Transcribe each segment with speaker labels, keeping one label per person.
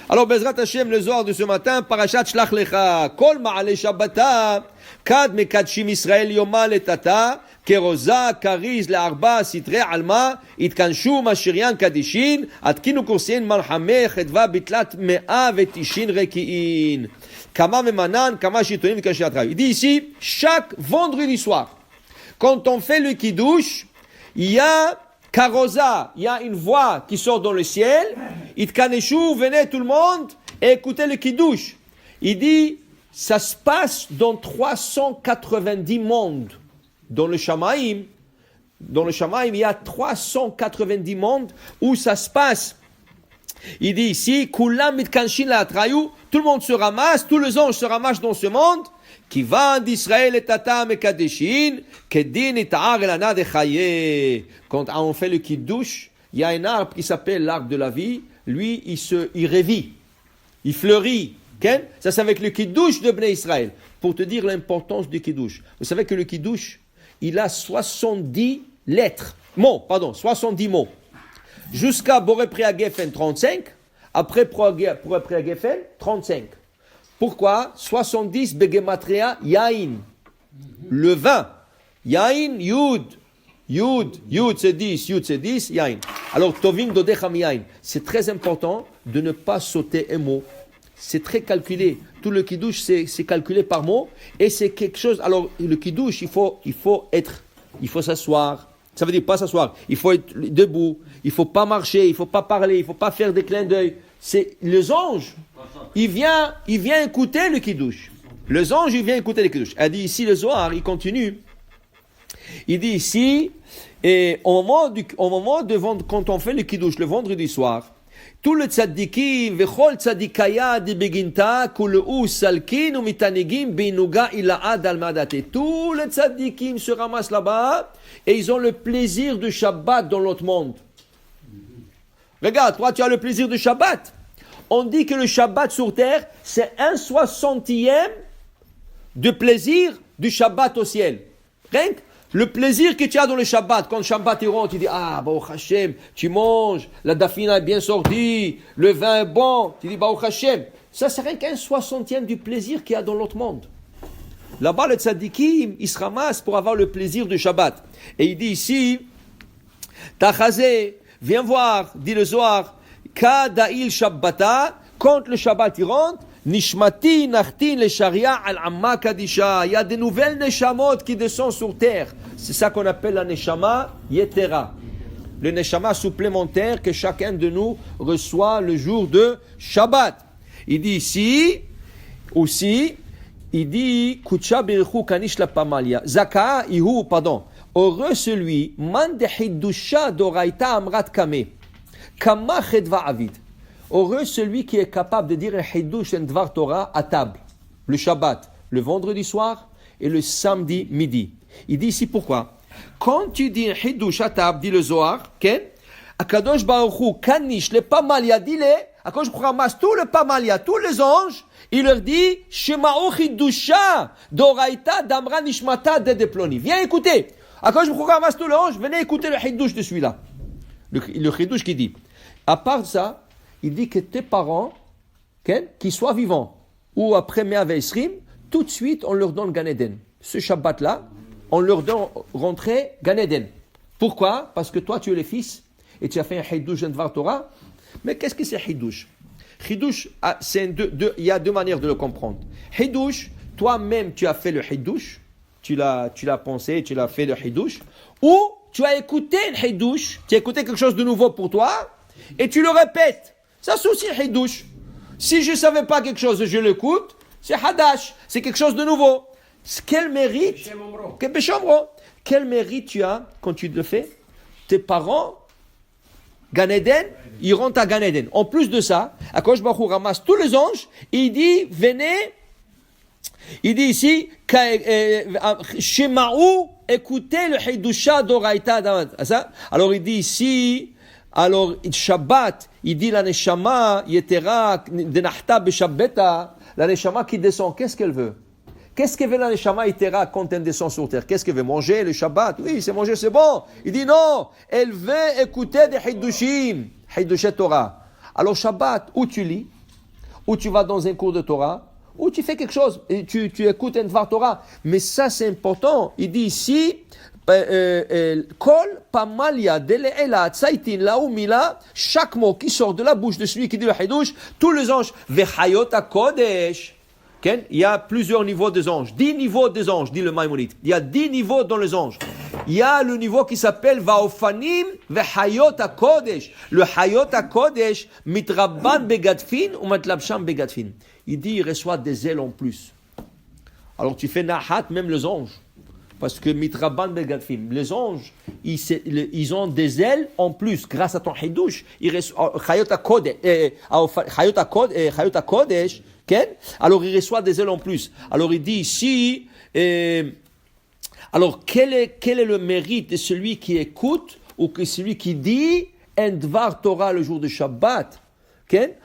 Speaker 1: Alors, Bezrat Hashem, le Zohar de ce matin, Parashat Shlach Lecha, Kol Ma'ale Shabbata, Kad Mekadshim Israël Yoma Letata, Keroza, Kariz, Le'arba, Sitre, Alma, Itkanshu, Mashirian, Kadishin, Atkinu Kursin, Malhame, Chedva, Bitlat, Mea, Vetishin, Reki'in. Kama Memanan, Kama Shitonim, Kashiatra. Il dit ici, chaque vendredi soir, quand on fait le Kiddush, il y a Karoza, il y a une voix qui sort dans le ciel. Itkaneshu, venez tout le monde et écoutez le Kiddush. Il dit, ça se passe dans 390 mondes. Dans le Shamaim, il y a 390 mondes où ça se passe. Il dit ici, Kulam mitkanshin la atrayu, tout le monde se ramasse, tous les anges se ramassent dans ce monde. Qui va d'Israël et Tata Mekadeshin, Kedin et Ta'ar el Ana de Chaye. Quand on fait le Kiddush, il y a un arbre qui s'appelle l'arbre de la vie. Lui, il revit, il fleurit. Okay? Ça, c'est avec le Kiddush de Bnei Israël. Pour te dire l'importance du Kiddush. Vous savez que le Kiddush, il a 70 lettres. 70 mots. Jusqu'à Boré Preagefen 35. Après Boré Preagefen 35. Pourquoi 70 Begematria Yain. Le vin. Yain, Yud. Yud c'est 10, Yud c'est 10, Yain. Alors, Tovim Dodecham Yain. C'est très important de ne pas sauter un mot. C'est très calculé. Tout le Kiddush, c'est calculé par mot. Et c'est quelque chose. Alors, le Kiddush, il faut s'asseoir. Ça veut dire pas s'asseoir. Il faut être debout. Il faut pas marcher. Il faut pas parler. Il faut pas faire des clins d'œil. C'est les anges. Il vient écouter le Kiddush. Les anges, il vient écouter le Kiddush. Elle dit ici, le Zohar, il continue. Il dit ici, et au moment quand on fait le Kiddush, le vendredi soir, tout le tzaddikim, vechol tzaddikaya di beginta, kuleu salkin ou mitanegim beinuga ilaad almadate. Tous les tzaddikim se ramassent là-bas et ils ont le plaisir de Shabbat dans l'autre monde. Regarde, toi, tu as le plaisir de Shabbat. On dit que le Shabbat sur terre, c'est 1/60 de plaisir du Shabbat au ciel. Rien que le plaisir que tu as dans le Shabbat, quand le Shabbat est rond, tu dis, Baruch Hashem, tu manges, la dafina est bien sortie, le vin est bon, tu dis, Baruch Hashem. Ça, c'est rien qu'1/60 du plaisir qu'il y a dans l'autre monde. Là-bas, le tzaddikim, il se ramasse pour avoir le plaisir du Shabbat. Et il dit ici, Tachazé, viens voir, dit le Zohar, Kada'il Shabbata, quand le Shabbat il rentre, Nishmati Nachtin le Sharia al Amma Kadisha. Il y a des nouvelles Neshamot qui descendent sur terre. C'est ça qu'on appelle la Neshama Yetera. Le Neshama supplémentaire que chacun de nous reçoit le jour de Shabbat. Il dit ici, aussi, il dit, Kucha Birichu Kanish la Pamalia. Zaka Ihu, heureux celui, Man de Hiddusha Doraita Amrat Kame. Kama Chedva Avid. Heureux celui qui est capable de dire un Hiddush en Dvar Torah à table. Le Shabbat, le vendredi soir et le samedi midi. Il dit ici pourquoi. Quand tu dis un Hiddush à table, dit le Zohar, Akadosh Baruch Hu, Kanish, le Pamalia, dis-le, Akadosh Baruch Hu ramasse tout le Pamalia, tous les anges, il leur dit, Shema'u Hiddusha, Doraita, Damra Nishmata, Dedeploni. Viens écouter. Akadosh Baruch Hu ramasse tout l'ange, venez écouter le Hiddush de celui-là. Le Hiddush qui dit, à part ça, il dit que tes parents, qu'ils soient vivants ou après Mea Ve'esrim, tout de suite on leur donne Gan Eden. Ce Shabbat-là, on leur donne rentrer Gan Eden. Pourquoi? Parce que toi tu es le fils et tu as fait un Hiddush en Dvar Torah. Mais qu'est-ce que c'est Hiddush? Hiddush, il y a deux manières de le comprendre. Hiddush, toi-même tu as fait le Hiddush, tu l'as pensé, tu l'as fait le Hiddush, ou tu as écouté un Hiddush, tu as écouté quelque chose de nouveau pour toi et tu le répètes. Ça, c'est aussi Hiddush. Si je ne savais pas quelque chose, je l'écoute, c'est Hadash. C'est quelque chose de nouveau. Quel mérite Quel mérite tu as quand tu le fais? Tes parents, Gan Eden, ils rentrent à Gan Eden. En plus de ça, Akadosh Baruch Hu ramasse tous les anges, il dit, venez, il dit ici, Shema'u, écoutez le Hiddusha d'Oraita. Alors il dit ici, alors Shabbat, il dit la Neshama, Yetera, Denachta Beshabbeta, la Neshama qui descend, qu'est-ce qu'elle veut? Qu'est-ce qu'elle veut la Neshama Yetera quand elle descend sur terre? Qu'est-ce qu'elle veut? Manger le Shabbat? Oui, c'est manger, c'est bon. Il dit non, elle veut écouter des Hiddushim, Hiddushet Torah. Alors Shabbat, où tu lis? ou tu vas dans un cours de Torah, ou tu fais quelque chose, et tu écoutes un Dvar Torah. Mais ça, c'est important. Il dit ici, Kol pamalia dele'ela tzaitin laumila, chaque mot qui sort de la bouche de celui qui dit le Hidush, tous les anges, vechayot hakodesh. Il y a plusieurs niveaux des anges. 10 niveaux des anges, dit le Maïmonide. Il y a 10 niveaux dans les anges. Il y a le niveau qui s'appelle Vaofanim vechayot hakodesh. Le hayot hakodesh, mitrabban begadfin ou matlabsham begadfin. Il dit, il reçoit des ailes en plus. Alors tu fais nahat, même les anges. Parce que mitrabban begadfin, les anges, ils ont des ailes en plus. Grâce à ton hidush, ils reçoivent hayot hakodesh. Alors il reçoit des ailes en plus. Alors il dit ici, alors quel est le mérite de celui qui écoute ou que celui qui dit un Dvar Torah le jour de Shabbat?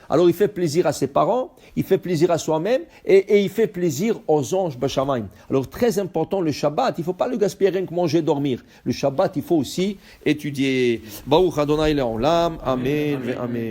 Speaker 1: Alors il fait plaisir à ses parents, il fait plaisir à soi-même et il fait plaisir aux anges Bashamayim. Alors très important le Shabbat, il ne faut pas le gaspiller rien que manger, dormir. Le Shabbat, il faut aussi étudier. Baruch Adonai Le'olam, Amen, Amen.